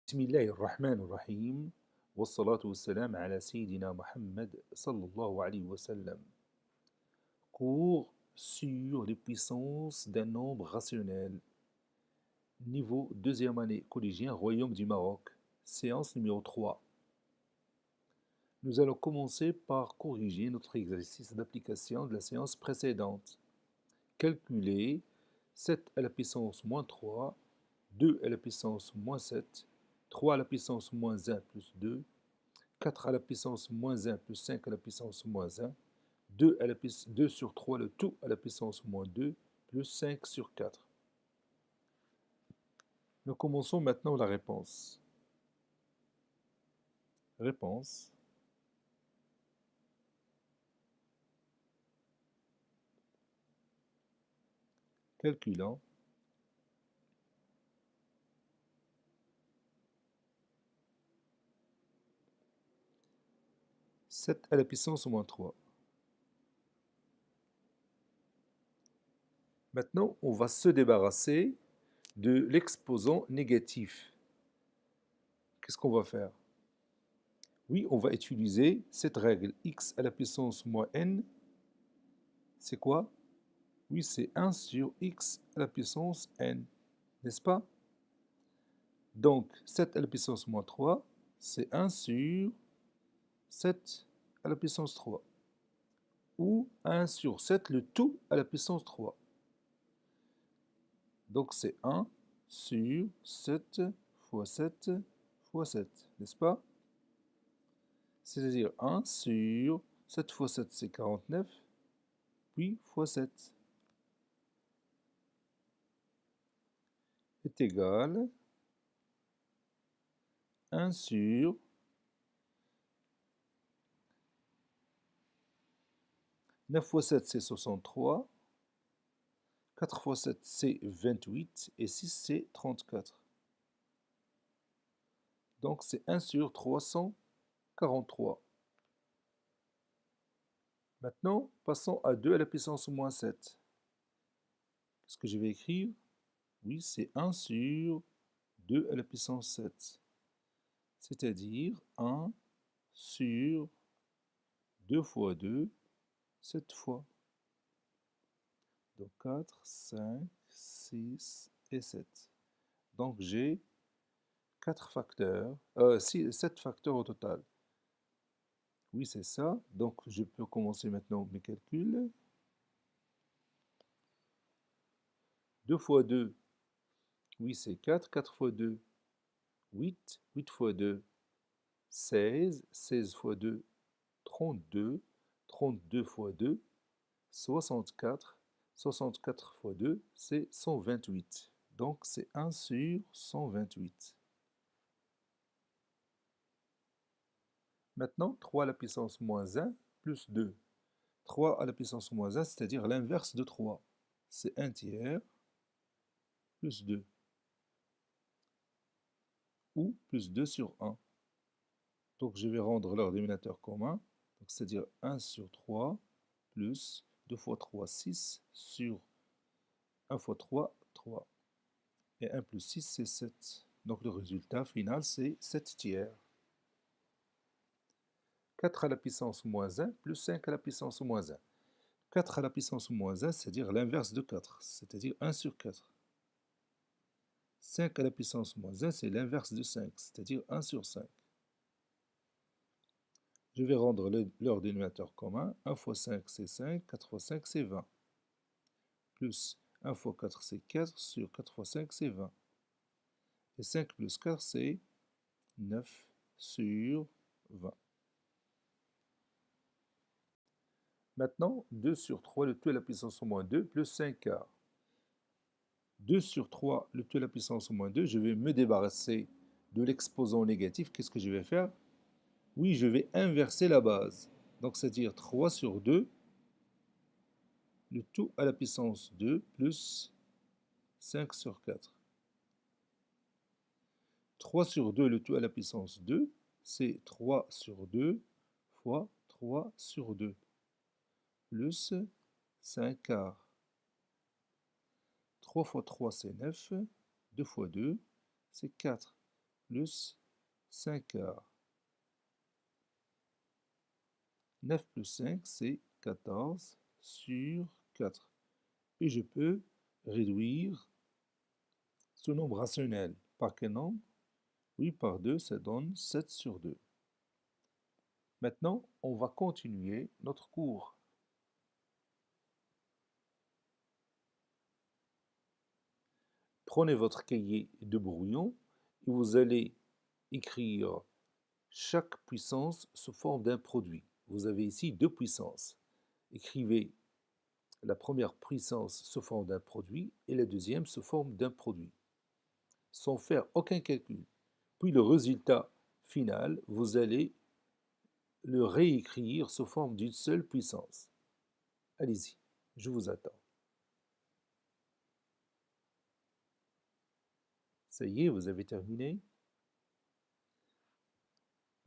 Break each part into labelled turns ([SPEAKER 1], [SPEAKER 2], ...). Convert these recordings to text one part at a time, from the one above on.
[SPEAKER 1] بسم الله الرحمن الرحيم والصلاة والسلام على سيدنا Mohammed sallallahu alayhi wa sallam. Cours sur les puissances d'un nombre rationnel. Niveau deuxième année collégien, Royaume du Maroc. Séance numéro 3. Nous allons commencer par corriger notre exercice d'application de la séance précédente. Calculer 7 à la puissance moins 3, 2 à la puissance moins 7, 3 à la puissance moins 1 plus 2, 4 à la puissance moins 1 plus 5 à la puissance moins 1, 2 sur 3, le tout à la puissance moins 2, plus 5 sur 4. Nous commençons maintenant la réponse. Réponse. Calculant. « 7 à la puissance moins 3. » Maintenant, on va se débarrasser de l'exposant négatif. Qu'est-ce qu'on va faire? Oui, on va utiliser cette règle. X à la puissance moins n, c'est quoi? Oui, c'est 1 sur x à la puissance n, n'est-ce pas? Donc, 7 à la puissance moins 3, c'est 1 sur 7 à la puissance 3. Ou 1 sur 7, le tout à la puissance 3. Donc, c'est 1 sur 7 fois 7 fois 7, n'est-ce pas? C'est-à-dire 1 sur 7 fois 7, c'est 49, puis fois 7 est égal à 1 sur 9 fois 7, c'est 63. 4 fois 7, c'est 28. Et 6, c'est 34. Donc, c'est 1 sur 343. Maintenant, passons à 2 à la puissance moins 7. Qu'est-ce que je vais écrire? Oui, c'est 1 sur 2 à la puissance 7. C'est-à-dire 1 sur 2 fois 2, 7 fois. Donc 4, 5, 6 et 7. Donc j'ai 4 facteurs, 7 facteurs au total. Oui, c'est ça. Donc je peux commencer maintenant mes calculs. 2 fois 2, oui, c'est 4. 4 fois 2, 8. 8 fois 2, 16. 16 fois 2, 32. 32 fois 2, 64. 64 fois 2, c'est 128. Donc c'est 1 sur 128. Maintenant, 3 à la puissance moins 1 plus 2. 3 à la puissance moins 1, c'est-à-dire l'inverse de 3. C'est 1 tiers plus 2. Ou plus 2 sur 1. Donc je vais rendre leur dénominateur commun. C'est-à-dire 1 sur 3 plus 2 fois 3, 6 sur 1 fois 3, 3. Et 1 plus 6, c'est 7. Donc le résultat final, c'est 7 tiers. 4 à la puissance moins 1 plus 5 à la puissance moins 1. 4 à la puissance moins 1, c'est-à-dire l'inverse de 4, c'est-à-dire 1 sur 4. 5 à la puissance moins 1, c'est l'inverse de 5, c'est-à-dire 1 sur 5. Je vais rendre leur dénominateur commun. 1 fois 5, c'est 5. 4 fois 5, c'est 20. Plus 1 fois 4, c'est 4. Sur 4 fois 5, c'est 20. Et 5 plus 4, c'est 9 sur 20. Maintenant, 2 sur 3, le tout à la puissance au moins 2, plus 5 quarts. 2 sur 3, le tout à la puissance au moins 2, je vais me débarrasser de l'exposant négatif. Qu'est-ce que je vais faire? Oui, je vais inverser la base. Donc, c'est-à-dire 3 sur 2, le tout à la puissance 2, plus 5 sur 4. 3 sur 2, le tout à la puissance 2, c'est 3 sur 2 fois 3 sur 2, plus 5 quarts. 3 fois 3, c'est 9. 2 fois 2, c'est 4. plus 5 quarts. 9 plus 5, c'est 14 sur 4. Et je peux réduire ce nombre rationnel par quel nombre? Oui, par 2, ça donne 7 sur 2. Maintenant, on va continuer notre cours. Prenez votre cahier de brouillon et vous allez écrire chaque puissance sous forme d'un produit. Vous avez ici deux puissances. Écrivez la première puissance sous forme d'un produit et la deuxième sous forme d'un produit, sans faire aucun calcul. Puis le résultat final, vous allez le réécrire sous forme d'une seule puissance. Allez-y, je vous attends. Ça y est, vous avez terminé.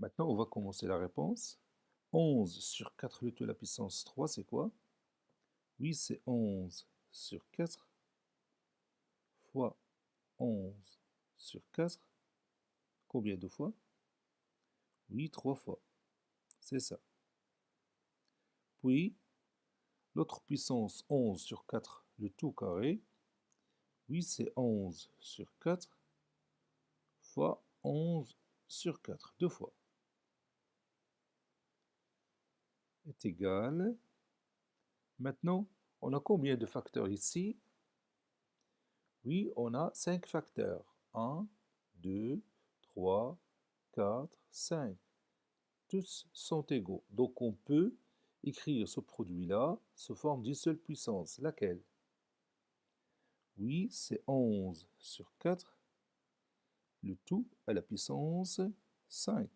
[SPEAKER 1] Maintenant, on va commencer la réponse. 11 sur 4 le tout à la puissance 3, c'est quoi? Oui, c'est 11 sur 4 fois 11 sur 4. Combien de fois? Oui, 3 fois. C'est ça. Puis, l'autre puissance 11 sur 4, le tout carré. Oui, c'est 11 sur 4 fois 11 sur 4, deux fois. Est égal. Maintenant, on a combien de facteurs ici? Oui, on a 5 facteurs. 1, 2, 3, 4, 5. Tous sont égaux. Donc on peut écrire ce produit-là sous forme d'une seule puissance. Laquelle? Oui, c'est 11 sur 4, le tout à la puissance 5.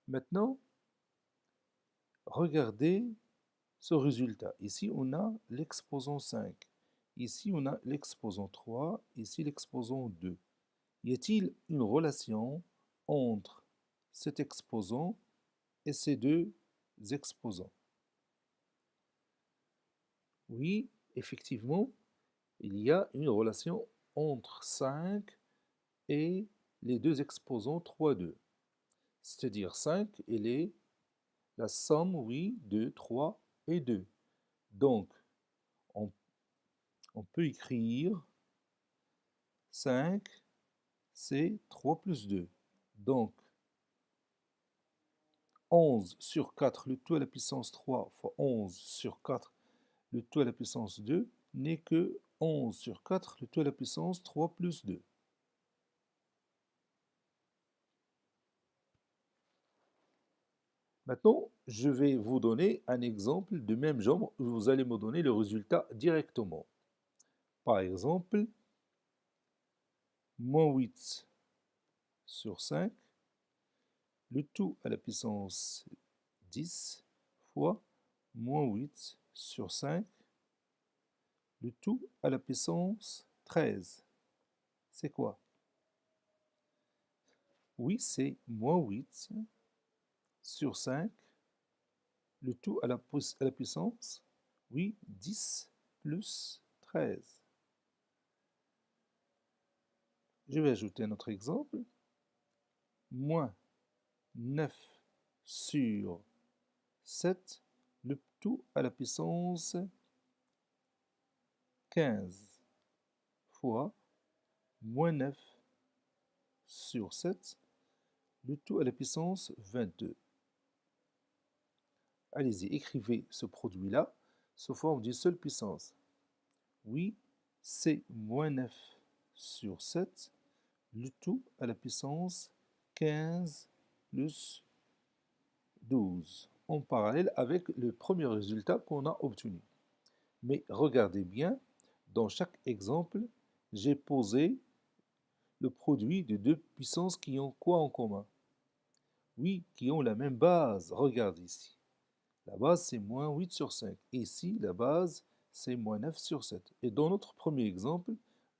[SPEAKER 1] Maintenant, regardez ce résultat. Ici, on a l'exposant 5. Ici, on a l'exposant 3. Ici, l'exposant 2. Y a-t-il une relation entre cet exposant et ces deux exposants? Oui, effectivement, il y a une relation entre 5 et les deux exposants 3, 2. C'est-à-dire 5, elle est la somme, oui, de 3 et 2. Donc, on, on peut écrire 5, c'est 3 plus 2. Donc, 11 sur 4, le tout à la puissance 3 fois 11 sur 4, le tout à la puissance 2, n'est que 11 sur 4, le tout à la puissance 3 plus 2. Maintenant, je vais vous donner un exemple de même genre où vous allez me donner le résultat directement. Par exemple, moins 8 sur 5, le tout à la puissance 10 fois moins 8 sur 5, le tout à la puissance 13. C'est quoi? Oui, c'est moins 8 sur 5, le tout à la puissance, oui, 10 plus 13. Je vais ajouter un autre exemple. Moins 9 sur 7, le tout à la puissance 15 fois moins 9 sur 7, le tout à la puissance 22. Allez-y, écrivez ce produit-là sous forme d'une seule puissance. Oui, c'est moins 9 sur 7, le tout à la puissance 15 plus 12, en parallèle avec le premier résultat qu'on a obtenu. Mais regardez bien, dans chaque exemple, j'ai posé le produit de deux puissances qui ont quoi en commun? Oui, qui ont la même base. Regarde ici. La base, c'est moins 8 sur 5. Et ici, la base, c'est moins 9 sur 7. Et dans notre premier exemple,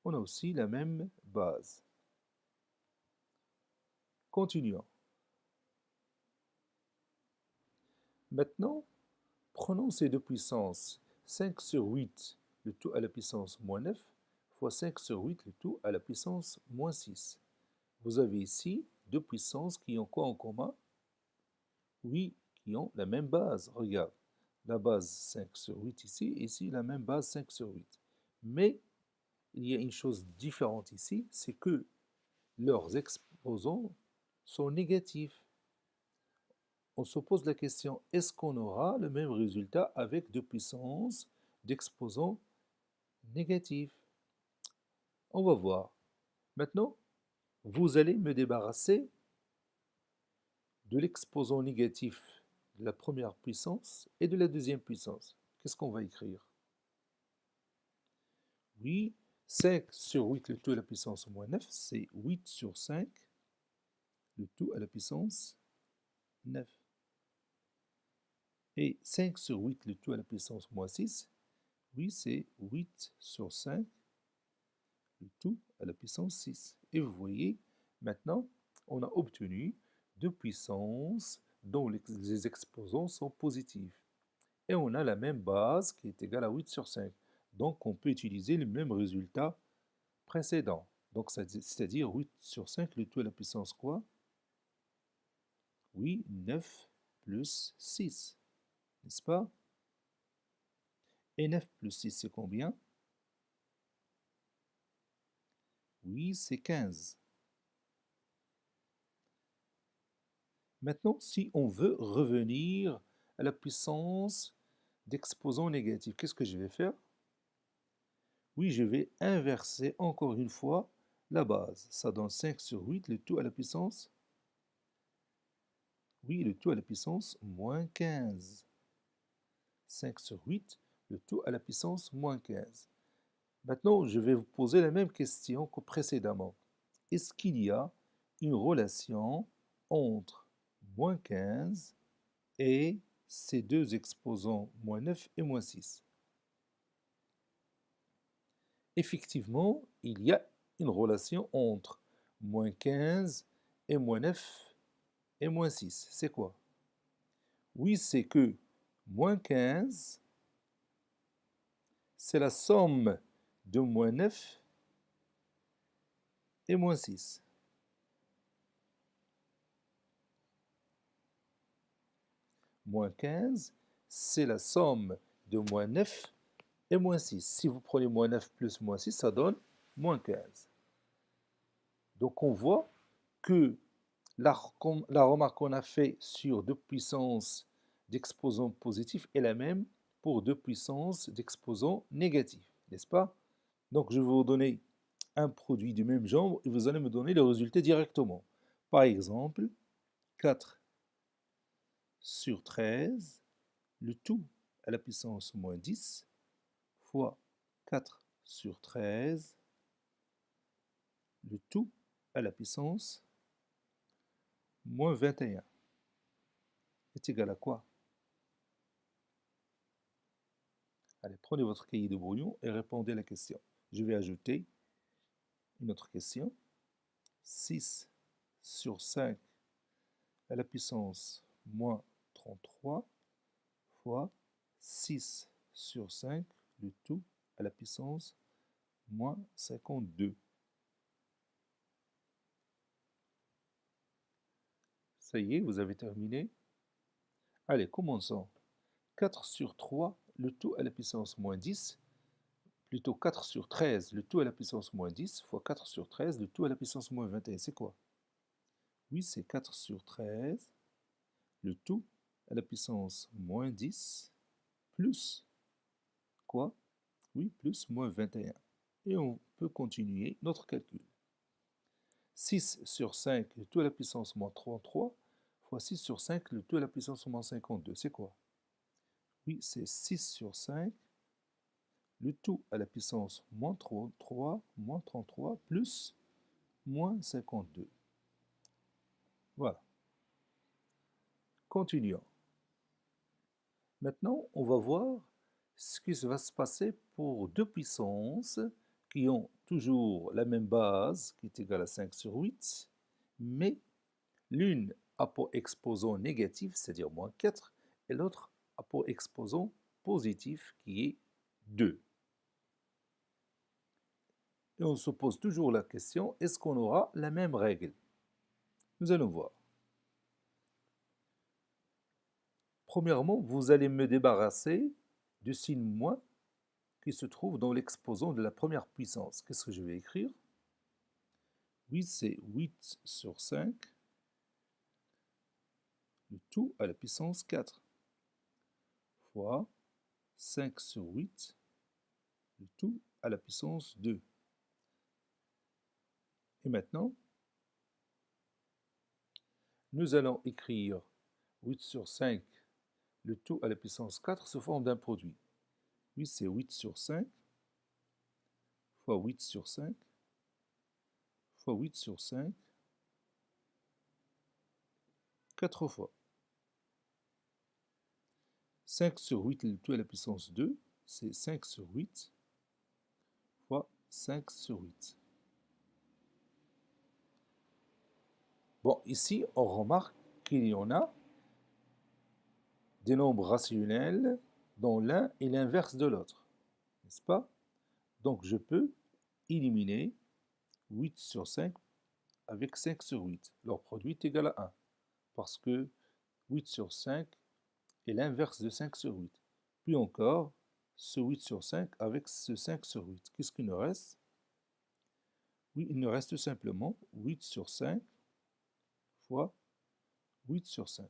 [SPEAKER 1] on a aussi la même base. Continuons. Maintenant, prenons ces deux puissances. 5 sur 8, le tout à la puissance moins 9, fois 5 sur 8, le tout à la puissance moins 6. Vous avez ici deux puissances qui ont quoi en commun? Oui, qui ont la même base. Regarde, la base 5 sur 8 ici, ici la même base 5 sur 8. Mais il y a une chose différente ici, c'est que leurs exposants sont négatifs. On se pose la question, est-ce qu'on aura le même résultat avec deux puissances d'exposants négatifs? On va voir. Maintenant, vous allez me débarrasser de l'exposant négatif de la première puissance et de la deuxième puissance. Qu'est-ce qu'on va écrire? Oui, 5 sur 8, le tout à la puissance moins 9, c'est 8 sur 5, le tout à la puissance 9. Et 5 sur 8, le tout à la puissance moins 6, oui, c'est 8 sur 5, le tout à la puissance 6. Et vous voyez, maintenant, on a obtenu deux puissances dont les exposants sont positifs. Et on a la même base qui est égale à 8 sur 5. Donc on peut utiliser le même résultat précédent. Donc c'est-à-dire 8 sur 5, le tout à la puissance quoi? Oui, 9 plus 6, n'est-ce pas? Et 9 plus 6, c'est combien? Oui, c'est 15. Maintenant, si on veut revenir à la puissance d'exposant négatif, qu'est-ce que je vais faire? Oui, je vais inverser encore une fois la base. Ça donne 5 sur 8, le tout à la puissance. Oui, le tout à la puissance moins 15. 5 sur 8, le tout à la puissance moins 15. Maintenant, je vais vous poser la même question que précédemment. Est-ce qu'il y a une relation entre moins 15 et ces deux exposants, moins 9 et moins 6? Effectivement, il y a une relation entre moins 15 et moins 9 et moins 6. C'est quoi? Oui, c'est que moins 15, c'est la somme de moins 9 et moins 6. Moins 15, c'est la somme de moins 9 et moins 6. Si vous prenez moins 9 plus moins 6, ça donne moins 15. Donc on voit que la remarque qu'on a faite sur deux puissances d'exposants positifs est la même pour deux puissances d'exposants négatifs, n'est-ce pas? Donc je vais vous donner un produit du même genre et vous allez me donner le résultat directement. Par exemple, 4 sur 13, le tout à la puissance moins 10, fois 4 sur 13, le tout à la puissance moins 21, est égal à quoi? Allez, prenez votre cahier de brouillon et répondez à la question. Je vais ajouter une autre question. 6 sur 5 à la puissance moins 33 fois 6 sur 5, le tout à la puissance moins 52. Ça y est, vous avez terminé. Allez, commençons. 4 sur 3, le tout à la puissance moins 10, plutôt 4 sur 13, le tout à la puissance moins 10, fois 4 sur 13, le tout à la puissance moins 21. C'est quoi? Oui, c'est 4 sur 13, le tout à la puissance moins 10, plus quoi? Oui, plus moins 21. Et on peut continuer notre calcul. 6 sur 5, le tout à la puissance moins 33, fois 6 sur 5, le tout à la puissance moins 52. C'est quoi? Oui, c'est 6 sur 5, le tout à la puissance moins 33, moins 33, plus moins 52. Voilà. Continuons. Maintenant, on va voir ce qui va se passer pour deux puissances qui ont toujours la même base, qui est égale à 5 sur 8, mais l'une a pour exposant négatif, c'est-à-dire moins 4, et l'autre a pour exposant positif, qui est 2. Et on se pose toujours la question, est-ce qu'on aura la même règle? Nous allons voir. Premièrement, vous allez me débarrasser du signe moins qui se trouve dans l'exposant de la première puissance. Qu'est-ce que je vais écrire? 8, c'est 8 sur 5, le tout à la puissance 4, fois 5 sur 8, le tout à la puissance 2. Et maintenant, nous allons écrire 8 sur 5, le tout à la puissance 4 sous forme d'un produit. 8, c'est 8 sur 5, fois 8 sur 5, fois 8 sur 5, 4 fois. 5 sur 8, le tout à la puissance 2, c'est 5 sur 8, fois 5 sur 8. Bon, ici, on remarque qu'il y en a des nombres rationnels dont l'un est l'inverse de l'autre, n'est-ce pas? Donc, je peux éliminer 8 sur 5 avec 5 sur 8. Leur produit est égal à 1, parce que 8 sur 5 est l'inverse de 5 sur 8. Puis encore, ce 8 sur 5 avec ce 5 sur 8. Qu'est-ce qu'il nous reste? Oui, il nous reste simplement 8 sur 5 fois 8 sur 5,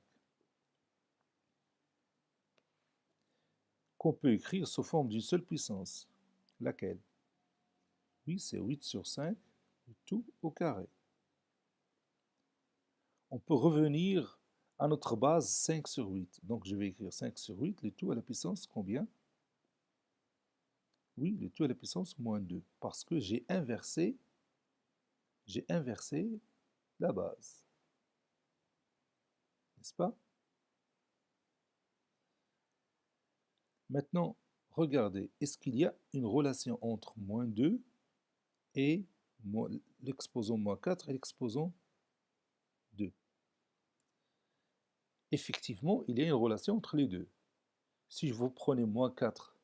[SPEAKER 1] qu'on peut écrire sous forme d'une seule puissance. Laquelle? Oui, c'est 8 sur 5, tout au carré. On peut revenir à notre base 5 sur 8. Donc je vais écrire 5 sur 8, le tout à la puissance combien? Oui, le tout à la puissance moins 2, parce que j'ai inversé la base. N'est-ce pas? Maintenant, regardez, est-ce qu'il y a une relation entre moins 2 et l'exposant moins 4 et l'exposant 2? Effectivement, il y a une relation entre les deux. Si vous prenez moins 4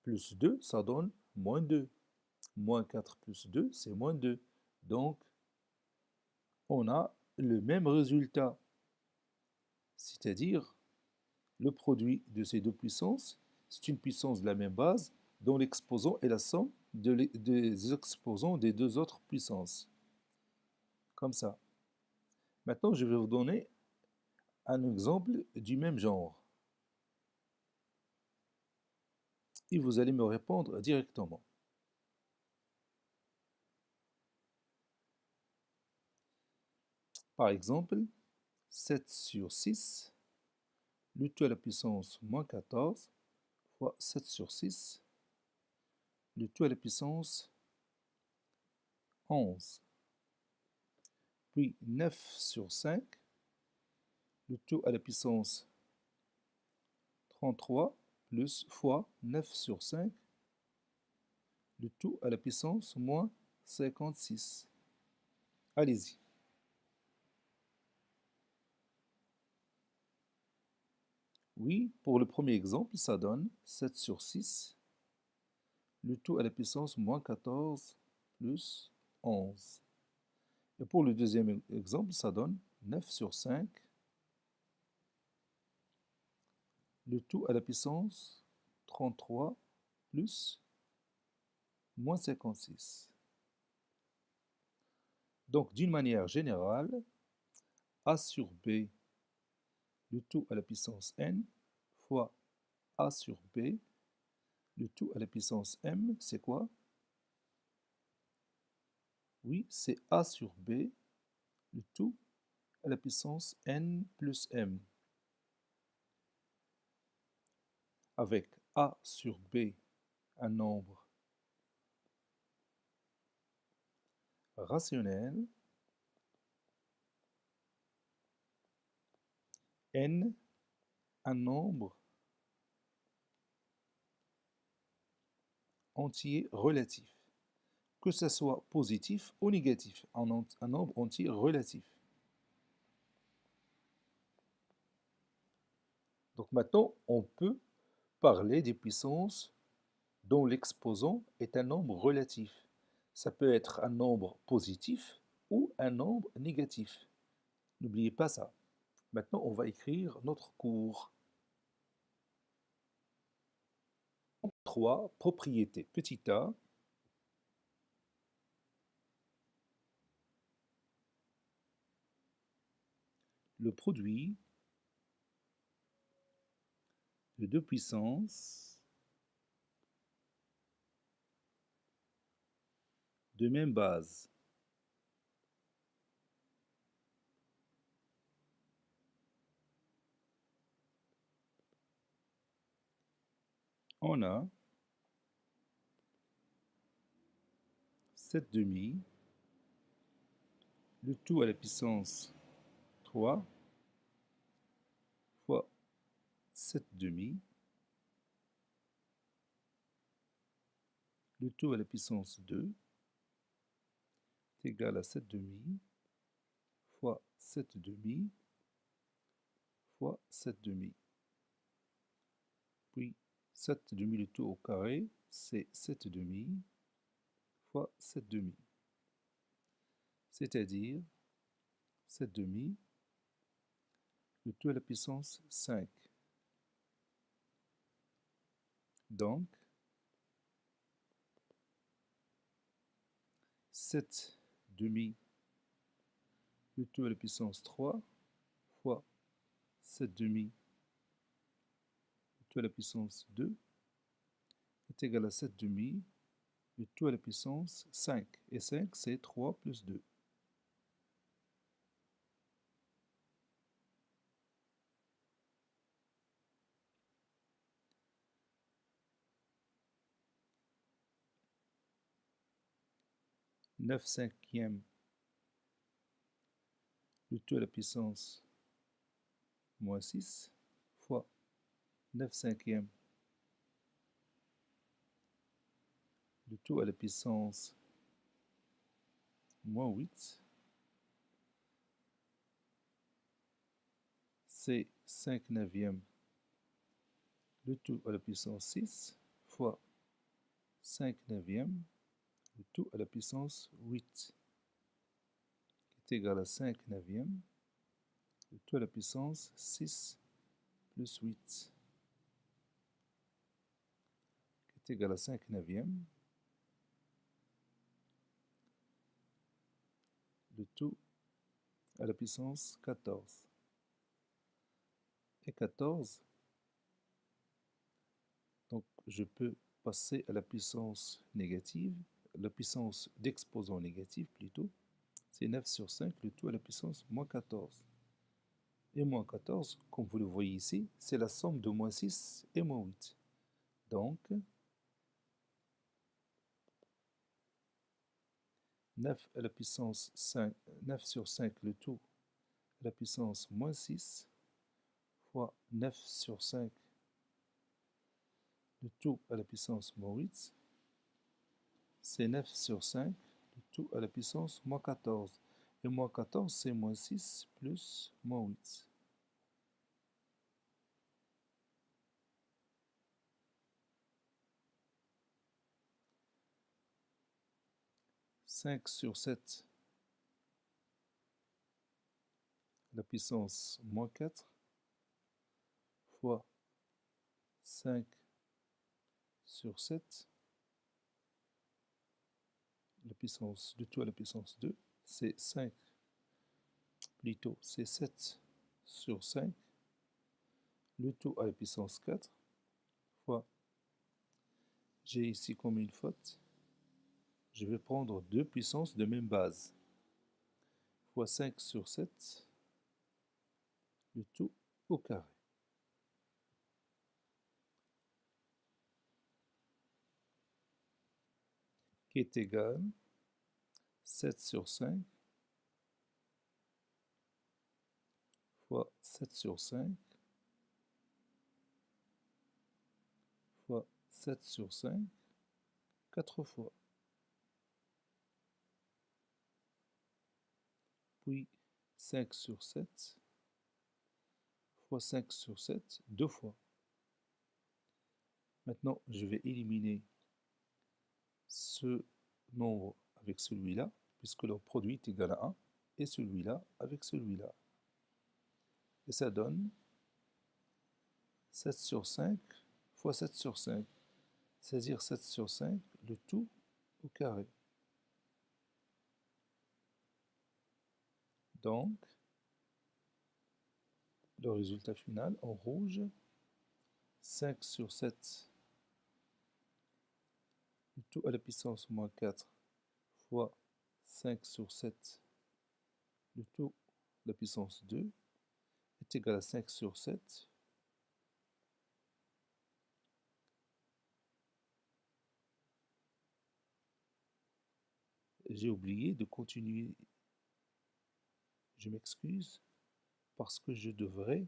[SPEAKER 1] plus 2, ça donne moins 2. Moins 4 plus 2, c'est moins 2. Donc, on a le même résultat. C'est-à-dire, le produit de ces deux puissances, c'est une puissance de la même base dont l'exposant est la somme des exposants des deux autres puissances. Comme ça. Maintenant, je vais vous donner un exemple du même genre. Et vous allez me répondre directement. Par exemple, 7 sur 6, le tout à la puissance moins 14, fois 7 sur 6, le tout à la puissance 11. Puis 9 sur 5, le tout à la puissance 33, plus fois 9 sur 5, le tout à la puissance moins 56. Allez-y. Oui, pour le premier exemple, ça donne 7 sur 6, le tout à la puissance moins 14 plus 11. Et pour le deuxième exemple, ça donne 9 sur 5, le tout à la puissance 33 plus moins 56. Donc, d'une manière générale, a sur b, le tout à la puissance n, fois a sur b, le tout à la puissance m, c'est quoi? Oui, c'est a sur b, le tout à la puissance n plus m. Avec a sur b, un nombre rationnel, n, un nombre entier relatif, que ce soit positif ou négatif, un nombre entier relatif. Donc maintenant, on peut parler des puissances dont l'exposant est un nombre relatif. Ça peut être un nombre positif ou un nombre négatif. N'oubliez pas ça. Maintenant, on va écrire notre cours. 3 propriétés. Petit a, le produit de deux puissances de même base. On a 7 demi, le tout à la puissance 3 fois 7 demi, le tout à la puissance 2 est égal à 7 demi fois 7 demi fois 7 demi. Puis 7 demi le tout au carré, c'est 7 demi fois 7 demi. C'est-à-dire 7 demi, le tout à la puissance 5. Donc, 7 demi, le tout à la puissance 3 fois 7 demi, le tout à la puissance 2 est égal à 7 demi, le tout à la puissance 5. Et 5, c'est 3 plus 2. Neuf cinquièmes, le tout à la puissance moins 6 fois 9 cinquièmes, le tout à la puissance moins 8, c'est 5 neuvièmes, le tout à la puissance 6 fois 5 neuvièmes, le tout à la puissance 8, qui est égal à 5 neuvièmes, le tout à la puissance 6 plus 8, qui est égal à 5 neuvièmes, le tout à la puissance 14. Et 14, donc je peux passer à la puissance négative, la puissance d'exposant négatif plutôt, c'est 9 sur 5, le tout à la puissance moins 14. Et moins 14, comme vous le voyez ici, c'est la somme de moins 6 et moins 8. Donc, 9 à la puissance 5, 9 sur 5, le tout à la puissance moins 6, fois 9 sur 5, le tout à la puissance moins 8, c'est 9 sur 5, le tout à la puissance moins 14. Et moins 14, c'est moins 6 plus moins 8. Cinq sur 7, la puissance moins 4, fois 5 sur 7, la puissance du tout à la puissance 2, c'est 5, plutôt c'est 7 sur 5, le tout à la puissance 4, fois, j'ai ici comme une faute, je vais prendre deux puissances de même base, fois 5 sur 7, le tout au carré, qui est égal à 7 sur 5 fois 7 sur 5 fois 7 sur 5, 4 fois. Puis 5 sur 7 fois 5 sur 7, 2 fois. Maintenant, je vais éliminer ce nombre avec celui-là, puisque leur produit est égal à 1, et celui-là avec celui-là. Et ça donne 7 sur 5 fois 7 sur 5, c'est-à-dire 7 sur 5, le tout au carré. Donc, le résultat final en rouge, 5 sur 7, le tout à la puissance moins 4 fois 5 sur 7, le tout à la puissance 2, est égal à 5 sur 7. J'ai oublié de continuer, je m'excuse, parce que je devrais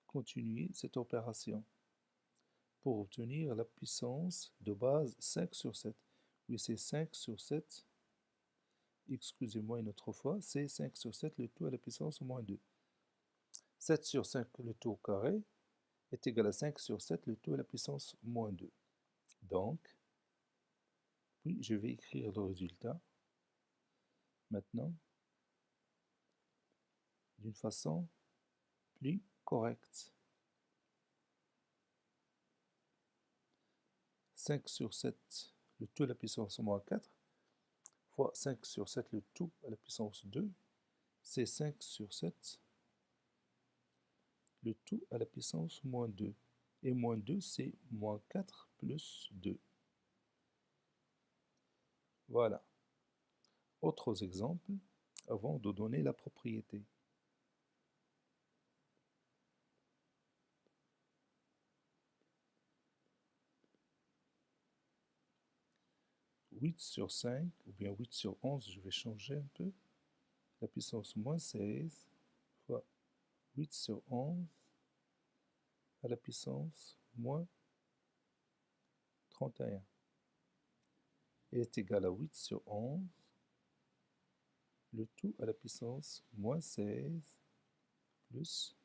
[SPEAKER 1] continuer cette opération pour obtenir la puissance de base 5 sur 7. Oui, c'est 5 sur 7, excusez-moi une autre fois, c'est 5 sur 7, le tout à la puissance moins 2. 7 sur 5, le tout au carré, est égal à 5 sur 7, le tout à la puissance moins 2. Donc, puis je vais écrire le résultat maintenant d'une façon plus correcte. 5 sur 7, le tout à la puissance moins 4, fois 5 sur 7, le tout à la puissance 2, c'est 5 sur 7, le tout à la puissance moins 2. Et moins 2, c'est moins 4 plus 2. Voilà. Autres exemples avant de donner la propriété. 8 sur 5, ou bien 8 sur 11, je vais changer un peu. La puissance moins 16 fois 8 sur 11 à la puissance moins 31 est égal à 8 sur 11, le tout à la puissance moins 16 plus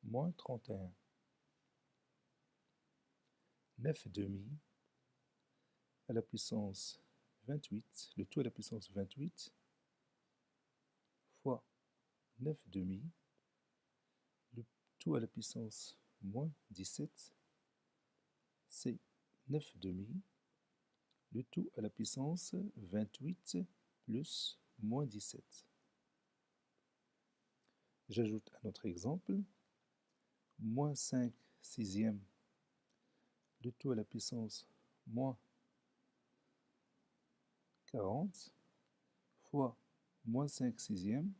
[SPEAKER 1] moins 31. 9 demi à la puissance 28, le tout à la puissance 28, fois 9 demi, le tout à la puissance moins 17, c'est 9 demi, le tout à la puissance 28 plus moins 17. J'ajoute un autre exemple, moins 5 sixièmes, le tout à la puissance moins 40, fois moins 5 sixièmes,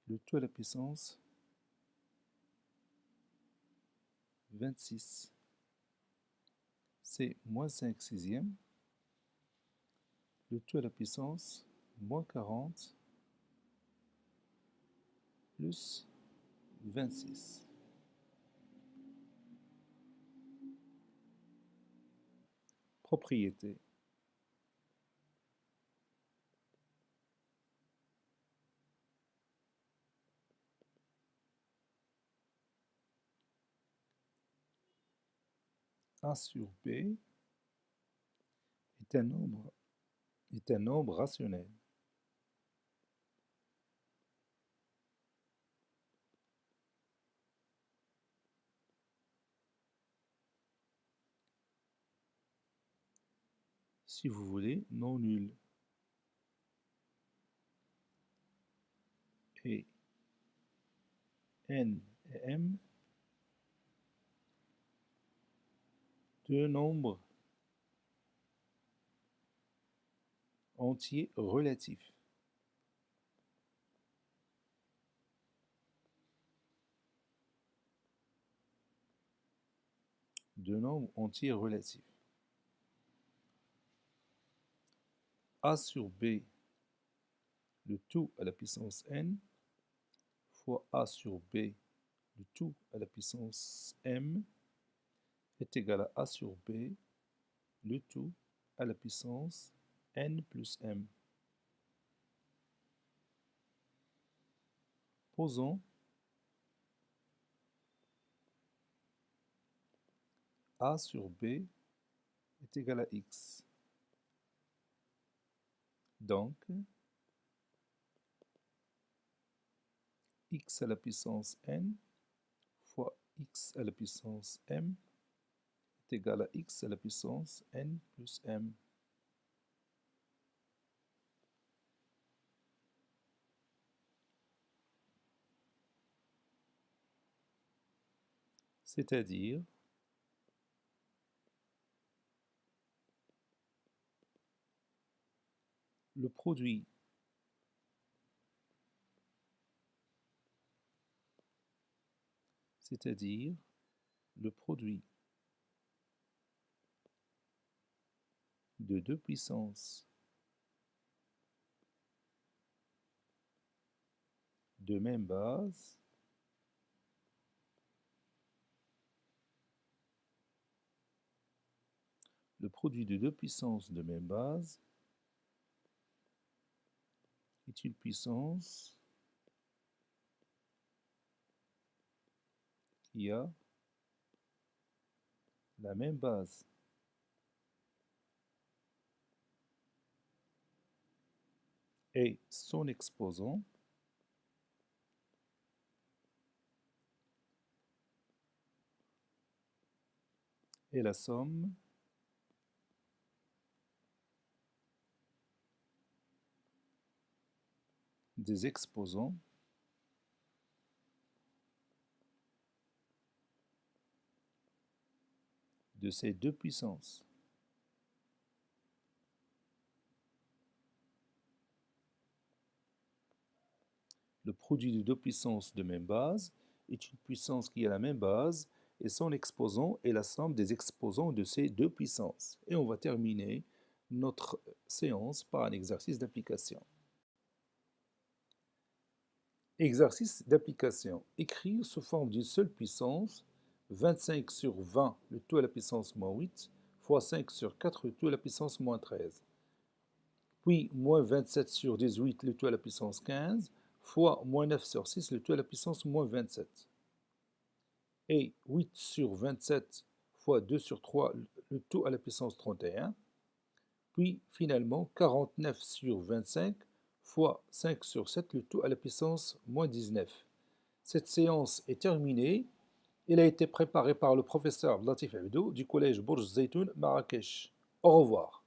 [SPEAKER 1] le tout à la puissance 26. C'est moins 5 sixièmes, le tout à la puissance moins 40 plus 26. Propriété. A sur B est un nombre rationnel. Si vous voulez, non nul. Et N et M, deux nombres entiers relatifs. Deux nombres entiers relatifs. A sur B, le tout à la puissance n, fois A sur B, le tout à la puissance m, est égal à A sur B, le tout à la puissance n plus m. Posons A sur B est égal à x. Donc, x à la puissance n fois x à la puissance m est égal à x à la puissance n plus m. C'est-à-dire le produit de deux puissances de même base le produit de deux puissances de même base est une puissance qui a la même base. Et son exposant est la somme des exposants de ces deux puissances. Le produit de deux puissances de même base est une puissance qui a la même base et son exposant est la somme des exposants de ces deux puissances. Et on va terminer notre séance par un exercice d'application. Exercice d'application. Écrire sous forme d'une seule puissance 25 sur 20, le tout à la puissance moins 8, fois 5 sur 4, le tout à la puissance moins 13. Puis moins 27 sur 18, le tout à la puissance 15, fois moins 9 sur 6, le tout à la puissance moins 27. Et 8 sur 27 fois 2 sur 3, le tout à la puissance 31. Puis finalement 49 sur 25 fois 5 sur 7, le tout à la puissance moins 19. Cette séance est terminée. Elle a été préparée par le professeur Latif Abdou du collège Bourj Zaytoun, Marrakech. Au revoir.